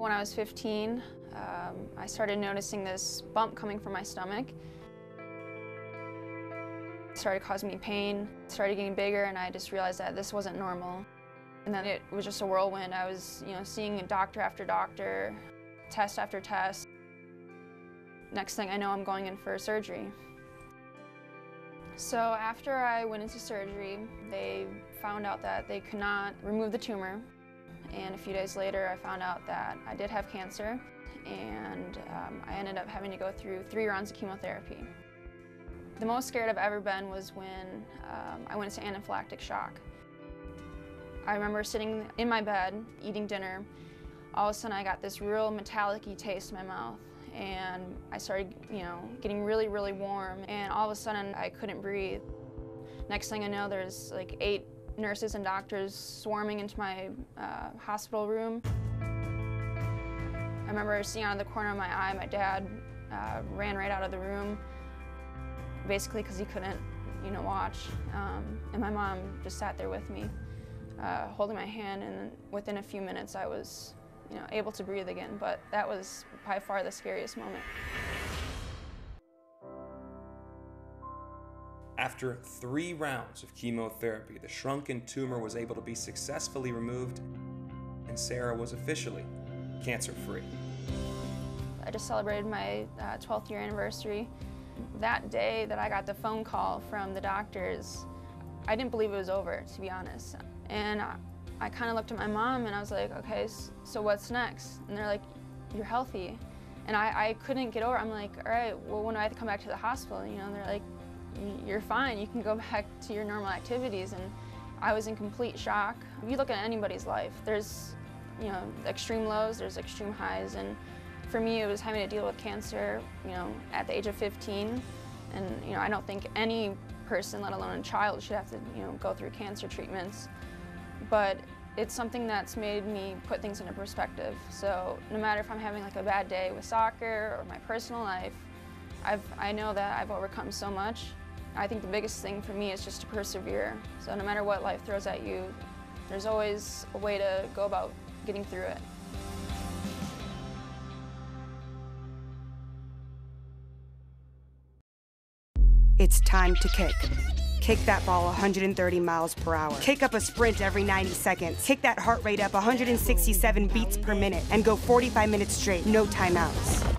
When I was 15, I started noticing this bump coming from my stomach. It started causing me pain, it started getting bigger, and I just realized that this wasn't normal. And then it was just a whirlwind. I was, seeing doctor after doctor, test after test. Next thing I know, I'm going in for surgery. So after I went into surgery, they found out that they could not remove the tumor. And a few days later, I found out that I did have cancer, and I ended up having to go through 3 rounds of chemotherapy. The most scared I've ever been was when I went into anaphylactic shock. I remember sitting in my bed, eating dinner. All of a sudden, I got this real metallic-y taste in my mouth, and I started, getting really, really warm, and all of a sudden, I couldn't breathe. Next thing I know, there's like 8 nurses and doctors swarming into my hospital room. I remember seeing out of the corner of my eye, my dad ran right out of the room, basically because he couldn't, watch. And my mom just sat there with me, holding my hand, and within a few minutes I was, able to breathe again. But that was by far the scariest moment. After 3 rounds of chemotherapy, the shrunken tumor was able to be successfully removed, and Sarah was officially cancer-free. I just celebrated my 12th year anniversary. That day that I got the phone call from the doctors, I didn't believe it was over, to be honest. And I kind of looked at my mom and I was like, okay, so what's next? And they're like, you're healthy. And I couldn't get over it. I'm like, all right, well, when do I have to come back to the hospital? They're like, you're fine, you can go back to your normal activities. And I was in complete shock. If you look at anybody's life, there's extreme lows, there's extreme highs, and for me it was having to deal with cancer at the age of 15, and I don't think any person, let alone a child, should have to go through cancer treatments, but it's something that's made me put things into perspective. So no matter if I'm having like a bad day with soccer or my personal life, I know that I've overcome so much. I think the biggest thing for me is just to persevere. So no matter what life throws at you, there's always a way to go about getting through it. It's time to kick. Kick that ball 130 miles per hour. Kick up a sprint every 90 seconds. Kick that heart rate up 167 beats per minute and go 45 minutes straight, no timeouts.